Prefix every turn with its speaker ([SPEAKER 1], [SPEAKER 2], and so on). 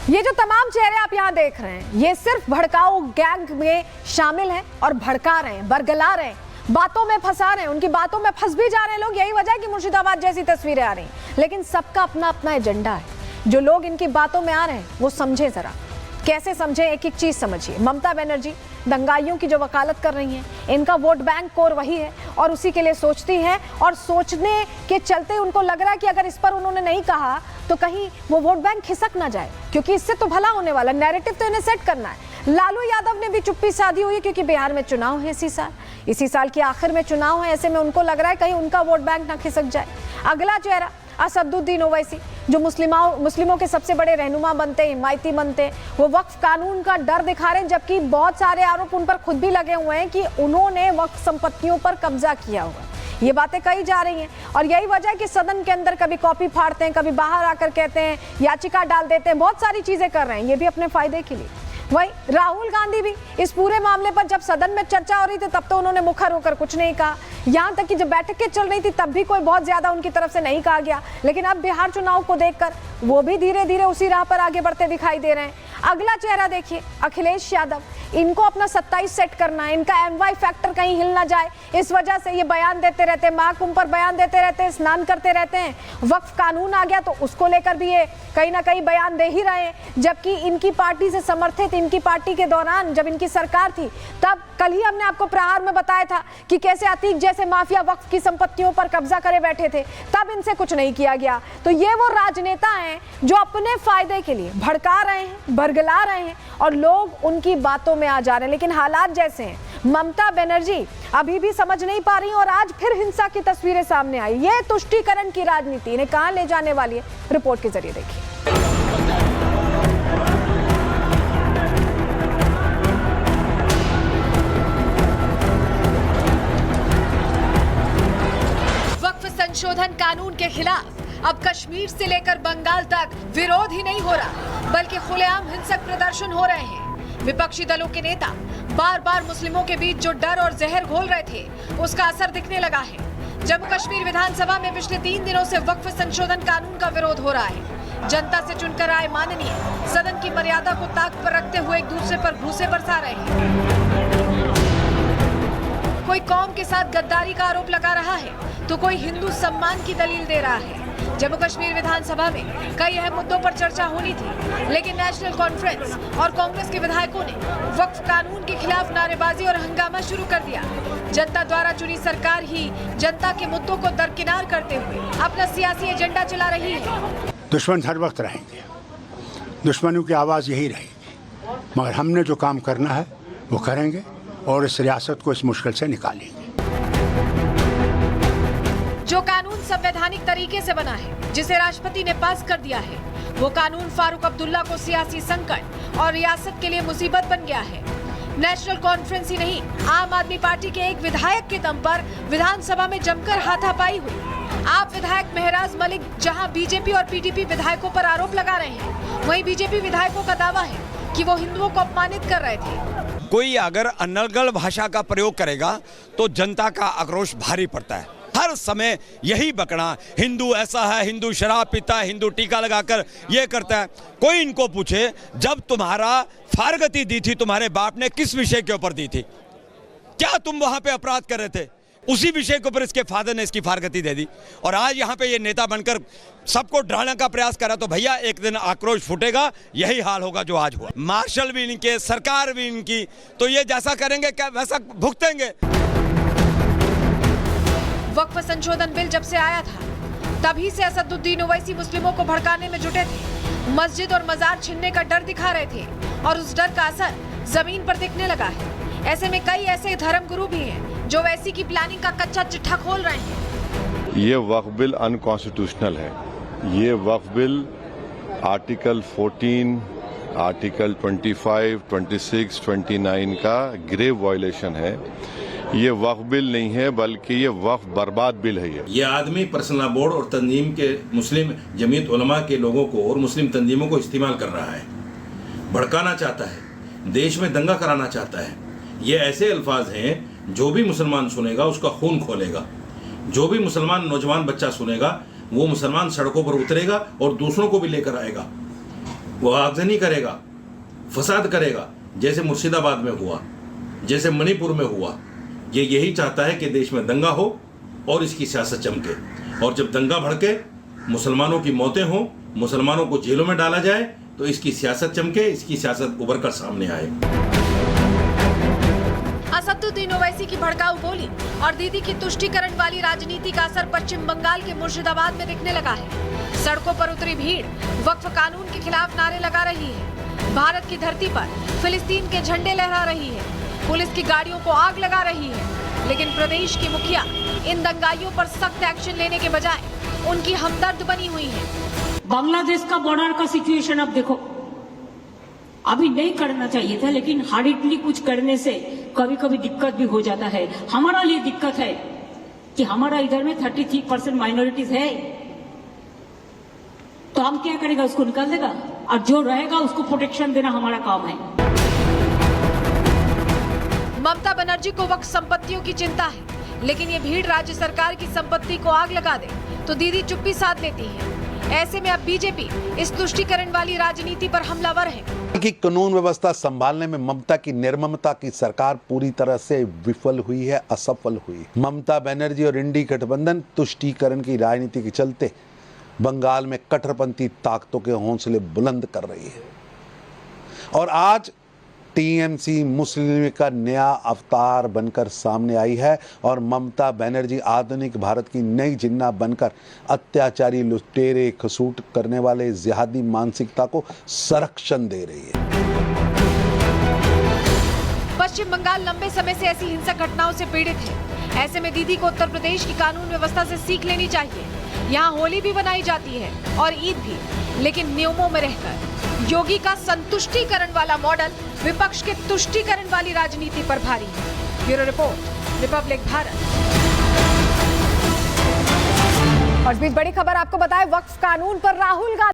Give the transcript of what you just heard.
[SPEAKER 1] ये जो तमाम चेहरे आप यहाँ देख रहे हैं, ये सिर्फ भड़काऊ गैंग में शामिल हैं और भड़का रहे हैं, बरगला रहे हैं, बातों में फंसा रहे हैं, उनकी बातों में फंस भी जा रहे हैं लोग। यही वजह है कि मुर्शिदाबाद जैसी तस्वीरें आ रही हैं। लेकिन सबका अपना अपना एजेंडा है। जो लोग इनकी बातों में आ रहे हैं वो समझे जरा, कैसे समझे, एक एक चीज समझिए। ममता बनर्जी दंगाइयों की जो वकालत कर रही हैं, इनका वोट बैंक कोर वही है और उसी के लिए सोचती हैं, और सोचने के चलते उनको लग रहा है कि अगर इस पर उन्होंने नहीं कहा तो कहीं वो वोट बैंक खिसक ना जाए, क्योंकि इससे तो भला होने वाला, नैरेटिव तो इन्हें सेट करना है। लालू यादव ने भी चुप्पी साधी हुई क्योंकि बिहार में चुनाव है इसी साल के आखिर में चुनाव है। ऐसे में उनको लग रहा है कहीं उनका वोट बैंक ना खिसक जाए। अगला चेहरा असदुद्दीन ओवैसी, जो मुस्लिमों के सबसे बड़े रहनुमा बनते हैं, हिमायती बनते हैं, वो वक्फ कानून का डर दिखा रहे हैं, जबकि बहुत सारे आरोप उन पर खुद भी लगे हुए हैं कि उन्होंने वक्फ संपत्तियों पर कब्जा किया हुआ। ये बातें कही जा रही हैं और यही वजह है कि सदन के अंदर कभी कॉपी फाड़ते हैं, कभी बाहर आकर कहते हैं, याचिका डाल देते हैं, बहुत सारी चीजें कर रहे हैं, ये भी अपने फायदे के लिए। वही राहुल गांधी भी इस पूरे मामले पर जब सदन में चर्चा हो रही थी तब तो उन्होंने मुखर होकर कुछ नहीं कहा। यहाँ तक कि जब बैठकें चल रही थी तब भी कोई बहुत ज्यादा उनकी तरफ से नहीं कहा गया। लेकिन अब बिहार चुनाव को देखकर वो भी धीरे धीरे उसी राह पर आगे बढ़ते दिखाई दे रहे हैं। अगला चेहरा देखिए, अखिलेश यादव। इनको अपना 27 सेट करना है, इनका MY फैक्टर कहीं हिल ना जाए, इस वजह से ये बयान देते रहते हैं, महाकुंभ पर बयान देते रहते हैं, स्नान करते रहते हैं। वक्फ कानून आ गया तो उसको लेकर भी ये कहीं ना कहीं बयान दे ही रहे हैं, जबकि इनकी पार्टी से समर्थित, इनकी पार्टी के दौरान जब इनकी सरकार थी तब कल ही हमने आपको प्रहार में बताया था कि कैसे अतीक जैसे माफिया वक्फ की संपत्तियों पर कब्जा करे बैठे थे, तब इनसे कुछ नहीं किया गया। तो ये वो राजनेता हैं जो अपने फायदे के लिए भड़का रहे हैं, बरगला रहे हैं और लोग उनकी बातों में आ जा रहे हैं। लेकिन हालात जैसे हैं, ममता बनर्जी अभी भी समझ नहीं पा रही और आज फिर हिंसा की तस्वीरें सामने आई। ये तुष्टीकरण की राजनीति इन्हें कहां ले जाने वाली है, रिपोर्ट के जरिए देखिए। वक्फ संशोधन कानून के खिलाफ अब कश्मीर से लेकर बंगाल तक विरोध ही नहीं हो रहा, बल्कि खुलेआम हिंसक प्रदर्शन हो रहे हैं। विपक्षी दलों के नेता बार बार मुस्लिमों के बीच जो डर और जहर घोल रहे थे, उसका असर दिखने लगा है। जम्मू कश्मीर विधानसभा में पिछले 3 दिनों से वक्फ संशोधन कानून का विरोध हो रहा है। जनता से चुनकर आए माननीय सदन की मर्यादा को ताक पर रखते हुए एक दूसरे पर भूसे बरसा रहे हैं। कोई कौम के साथ गद्दारी का आरोप लगा रहा है तो कोई हिंदू सम्मान की दलील दे रहा है। जम्मू कश्मीर विधानसभा में कई अहम मुद्दों पर चर्चा होनी थी, लेकिन नेशनल कॉन्फ्रेंस और कांग्रेस के विधायकों ने वक्फ कानून के खिलाफ नारेबाजी और हंगामा शुरू कर दिया। जनता द्वारा चुनी सरकार ही जनता के मुद्दों को दरकिनार करते हुए अपना सियासी एजेंडा चला रही है।
[SPEAKER 2] दुश्मन हर वक्त रहेंगे, दुश्मनों की आवाज़ यही रहेगी, मगर हमने जो काम करना है वो करेंगे और इस रियासत को इस मुश्किल से निकालेंगे।
[SPEAKER 1] जो कानून संवैधानिक तरीके से बना है, जिसे राष्ट्रपति ने पास कर दिया है, वो कानून फारूक अब्दुल्ला को सियासी संकट और रियासत के लिए मुसीबत बन गया है। नेशनल कॉन्फ्रेंस ही नहीं, आम आदमी पार्टी के एक विधायक के दम पर विधानसभा में जमकर हाथापाई हुई। आप विधायक महराज मलिक जहां बीजेपी और पीडीपी विधायकों पर आरोप लगा रहे हैं, वहीं बीजेपी विधायकों का दावा है कि वो हिंदुओं को अपमानित कर रहे थे।
[SPEAKER 3] कोई अगर अनर्गल भाषा का प्रयोग करेगा तो जनता का आक्रोश भारी पड़ता है। हर समय यही बकना, हिंदू ऐसा है, हिंदू शराब पीता है, हिंदू टीका लगाकर ये करता है। कोई इनको पूछे, जब तुम्हारा फारगती दी थी तुम्हारे बाप ने, किस विषय के ऊपर दी थी? क्या तुम वहां पे अपराध कर रहे थे? उसी विषय के ऊपर इसके फादर ने इसकी फारगती दे दी और आज यहाँ पे ये नेता बनकर सबको डराने का प्रयास करा। तो भैया एक दिन आक्रोश फूटेगा, यही हाल होगा जो आज हुआ। मार्शल भी इनके, सरकार भी इनकी, तो ये जैसा करेंगे क्या वैसा भुगतेंगे।
[SPEAKER 1] वक्फ संशोधन बिल जब से आया था तभी से असदुद्दीन ओवैसी मुस्लिमों को भड़काने में जुटे थे। मस्जिद और मजार छीनने का डर दिखा रहे थे और उस डर का असर जमीन पर दिखने लगा है। ऐसे में कई ऐसे धर्मगुरु भी हैं जो वैसी की प्लानिंग का कच्चा चिट्ठा खोल रहे हैं।
[SPEAKER 4] ये वक्फ बिल अनकॉन्स्टिट्यूशनल है। ये वक्फ बिल आर्टिकल 14, आर्टिकल 25, 26, 29 का ग्रेव वायलेशन है। ये वक्फ बिल नहीं है बल्कि ये वक्फ बर्बाद बिल है।
[SPEAKER 5] ये आदमी पर्सनल बोर्ड और तंजीम के मुस्लिम जमीयत उलमा के लोगों को और मुस्लिम तंजीमों को इस्तेमाल कर रहा है, भड़काना चाहता है, देश में दंगा कराना चाहता है। ये ऐसे अल्फाज हैं जो भी मुसलमान सुनेगा उसका खून खोलेगा। जो भी मुसलमान नौजवान बच्चा सुनेगा वो मुसलमान सड़कों पर उतरेगा और दूसरों को भी लेकर आएगा। वो आगजनी करेगा, फसाद करेगा, जैसे मुर्शिदाबाद में हुआ, जैसे मणिपुर में हुआ। ये यही चाहता है कि देश में दंगा हो और इसकी सियासत चमके, और जब दंगा भड़के, मुसलमानों की मौतें हों, मुसलमानों को जेलों में डाला जाए, तो इसकी सियासत चमके, इसकी सियासत उभर कर सामने आए।
[SPEAKER 1] असदुद्दीन ओवैसी की भड़काऊ बोली और दीदी की तुष्टीकरण वाली राजनीति का असर पश्चिम बंगाल के मुर्शिदाबाद में दिखने लगा है। सड़कों पर उतरी भीड़ वक्फ कानून के खिलाफ नारे लगा रही है। भारत की धरती पर फिलिस्तीन के झंडे लहरा रही है। पुलिस की गाड़ियों को आग लगा रही है। लेकिन प्रदेश की मुखिया इन दंगाइयों पर सख्त एक्शन लेने के बजाय उनकी हमदर्द बनी हुई है।
[SPEAKER 6] बांग्लादेश का बॉर्डर का सिचुएशन अब देखो, अभी नहीं करना चाहिए था, लेकिन हार्डली कुछ करने से कभी कभी दिक्कत भी हो जाता है। हमारा लिए दिक्कत है कि हमारा इधर में 33% माइनॉरिटीज है, तो हम क्या करेगा, उसको निकाल देगा, और जो रहेगा उसको प्रोटेक्शन देना हमारा काम है।
[SPEAKER 1] ममता बनर्जी को वक्फ संपत्तियों की चिंता है, लेकिन ये भीड़ राज्य सरकार की संपत्ति को आग लगा दे तो दीदी चुप्पी साध लेती है। ऐसे में अब बीजेपी इस तुष्टीकरण वाली राजनीति पर हमलावर है
[SPEAKER 7] कि कानून व्यवस्था संभालने में ममता की निर्ममता की सरकार पूरी तरह से विफल हुई है, असफल हुई। ममता बनर्जी और इंडी गठबंधन तुष्टीकरण की राजनीति के चलते बंगाल में कट्टरपंथी ताकतों के हौसले बुलंद कर रही है, और आज टीएमसी मुस्लिम लीग का नया अवतार बनकर सामने आई है, और ममता बनर्जी आधुनिक भारत की नई जिन्ना बनकर अत्याचारी, लुटेरे, खसूट करने वाले जिहादी मानसिकता को संरक्षण दे रही है।
[SPEAKER 1] पश्चिम बंगाल लंबे समय से ऐसी हिंसक घटनाओं से पीड़ित है। ऐसे में दीदी को उत्तर प्रदेश की कानून व्यवस्था से सीख लेनी चाहिए। यहाँ होली भी मनाई जाती है और ईद भी, लेकिन नियमों में रहकर। योगी का संतुष्टीकरण वाला मॉडल विपक्ष के तुष्टीकरण वाली राजनीति पर भारी है। Bureau report, Republic Bharat. और इस बीच बड़ी खबर आपको बताएं, वक्फ कानून पर राहुल गांधी